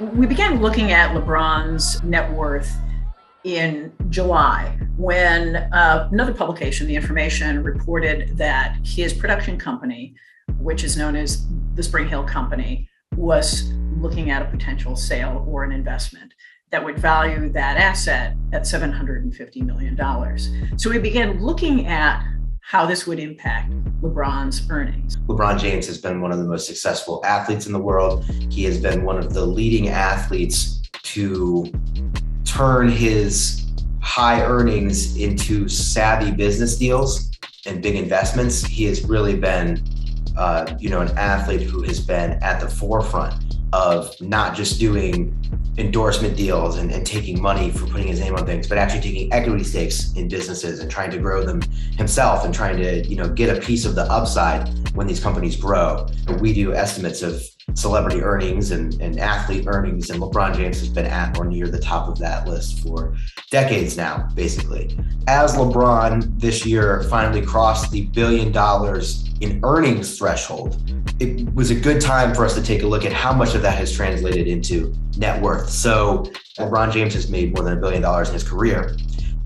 We began looking at LeBron's net worth in July when another publication, The Information, reported that his production company, which is known as the SpringHill Company, was looking at a potential sale or an investment that would value that asset at $750 million. So we began looking at how this would impact LeBron's earnings. LeBron James has been one of the most successful athletes in the world. He has been one of the leading athletes to turn his high earnings into savvy business deals and big investments. He has really been, an athlete who has been at the forefront of not just doing endorsement deals and taking money for putting his name on things, but actually taking equity stakes in businesses and trying to grow them himself and trying to, get a piece of the upside when these companies grow. We do estimates of celebrity earnings and athlete earnings, and LeBron James has been at or near the top of that list for decades now, basically. As LeBron this year finally crossed the $1 billion in earnings threshold, it was a good time for us to take a look at how much of that has translated into net worth. So LeBron James has made more than $1 billion in his career,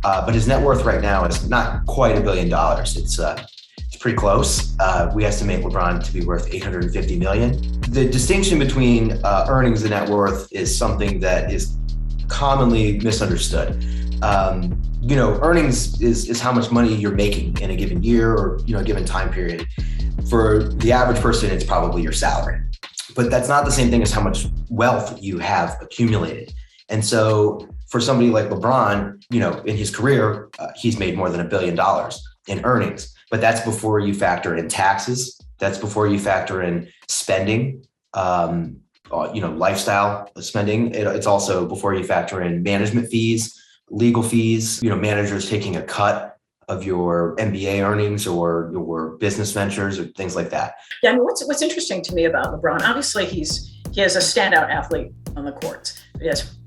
but his net worth right now is not quite $1 billion. It's pretty close. We estimate LeBron to be worth $850 million. The distinction between earnings and net worth is something that is commonly misunderstood. Earnings is how much money you're making in a given year or a given time period. For the average person, it's probably your salary. But that's not the same thing as how much wealth you have accumulated. And so for somebody like LeBron, in his career, he's made more than $1 billion in earnings. But that's before you factor in taxes. That's before you factor in spending, lifestyle spending. It's also before you factor in management fees, legal fees, managers taking a cut of your MBA earnings or your business ventures or things like that. Yeah, I mean, what's interesting to me about LeBron, obviously he has a standout athlete on the courts.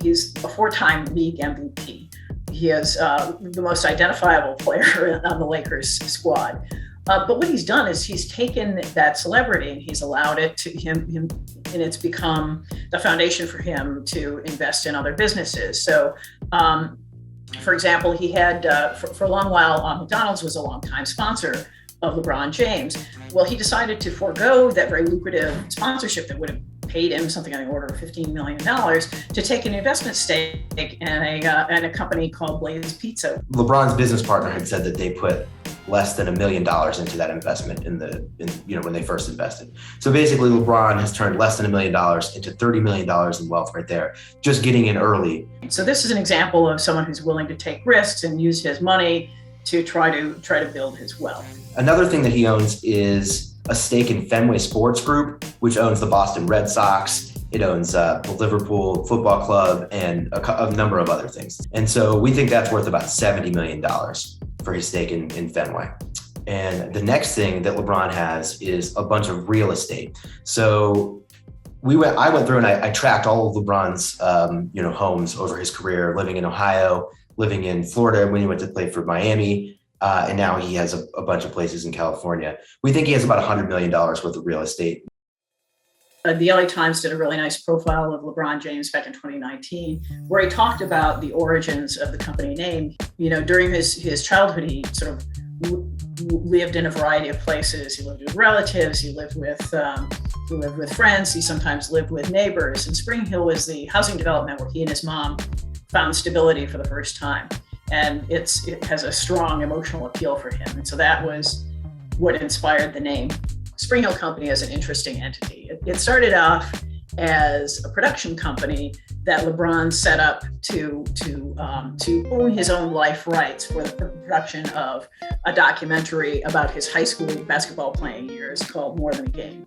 He's a 4-time league MVP. He is the most identifiable player on the Lakers squad. But what he's done is he's taken that celebrity and he's allowed it to him, and it's become the foundation for him to invest in other businesses. So, for example, he had, for a long while, McDonald's was a longtime sponsor of LeBron James. Well, he decided to forego that very lucrative sponsorship that would have paid him something on the order of $15 million to take an investment stake in a company called Blaze Pizza. LeBron's business partner had said that they put less than $1 million into that investment when they first invested. So basically, LeBron has turned less than $1 million into $30 million in wealth right there, just getting in early. So this is an example of someone who's willing to take risks and use his money to try to build his wealth. Another thing that he owns is a stake in Fenway Sports Group, which owns the Boston Red Sox. It owns the Liverpool Football Club and a number of other things. And so we think that's worth about $70 million for his stake in Fenway. And the next thing that LeBron has is a bunch of real estate. So I went through and I tracked all of LeBron's homes over his career, living in Ohio, living in Florida when he went to play for Miami. And now he has a bunch of places in California. We think he has about $100 million worth of real estate. The LA Times did a really nice profile of LeBron James back in 2019, where he talked about the origins of the company name. During his childhood, he sort of lived in a variety of places. He lived with relatives. He lived with friends. He sometimes lived with neighbors. And SpringHill was the housing development where he and his mom found stability for the first time. And it has a strong emotional appeal for him. And so that was what inspired the name. SpringHill Company is an interesting entity. It started off as a production company that LeBron set up to own his own life rights for the production of a documentary about his high school basketball playing years called More Than a Game.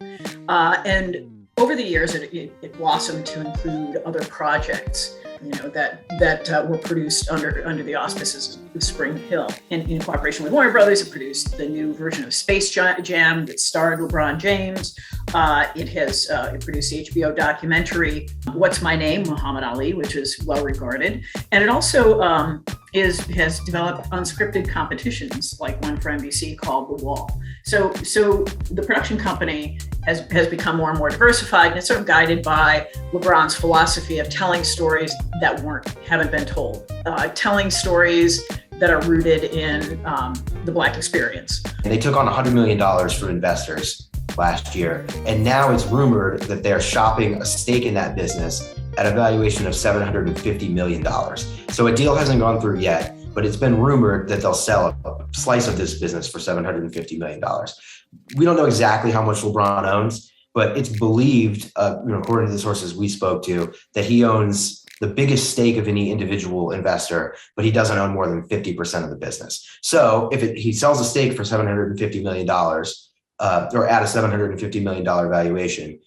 And over the years, it blossomed to include other projects. that were produced under the auspices of SpringHill. And in cooperation with Warner Brothers, it produced the new version of Space Jam that starred LeBron James. It produced the HBO documentary What's My Name, Muhammad Ali, which is well regarded. And it also has developed unscripted competitions, like one for NBC called The Wall. So the production company has become more and more diversified, and it's sort of guided by LeBron's philosophy of telling stories that haven't been told, telling stories that are rooted in the Black experience. And they took on $100 million from investors last year, and now it's rumored that they're shopping a stake in that business at a valuation of $750 million. So a deal hasn't gone through yet, but it's been rumored that they'll sell a slice of this business for $750 million. We don't know exactly how much LeBron owns, but it's believed, according to the sources we spoke to, that he owns the biggest stake of any individual investor, but he doesn't own more than 50% of the business. So if he sells a stake for $750 million, or at a $750 million valuation,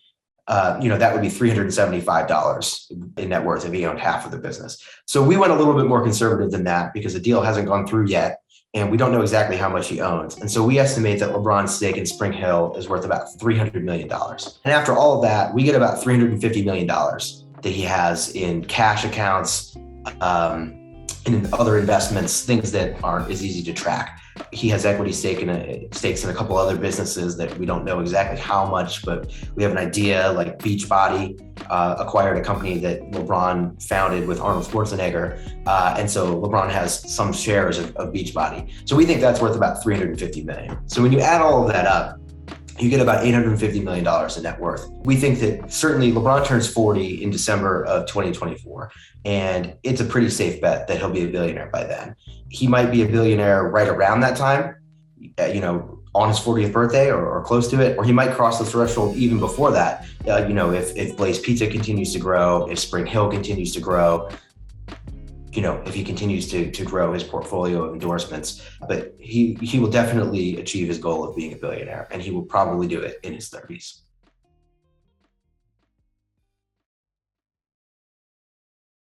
that would be $375 in net worth if he owned half of the business. So we went a little bit more conservative than that because the deal hasn't gone through yet, and we don't know exactly how much he owns. And so we estimate that LeBron's stake in SpringHill is worth about $300 million. And after all of that, we get about $350 million that he has in cash accounts, in other investments, things that aren't as easy to track. He has equity stakes in a couple other businesses that we don't know exactly how much, but we have an idea, like Beachbody acquired a company that LeBron founded with Arnold Schwarzenegger. And so LeBron has some shares of Beachbody. So we think that's worth about $350 million. So when you add all of that up, you get about $850 million in net worth. We think that certainly LeBron turns 40 in December of 2024, and it's a pretty safe bet that he'll be a billionaire by then. He might be a billionaire right around that time, on his 40th birthday or close to it, or he might cross the threshold even before that. If Blaze Pizza continues to grow, if SpringHill continues to grow, if he continues to grow his portfolio of endorsements. But he will definitely achieve his goal of being a billionaire, and he will probably do it in his 30s.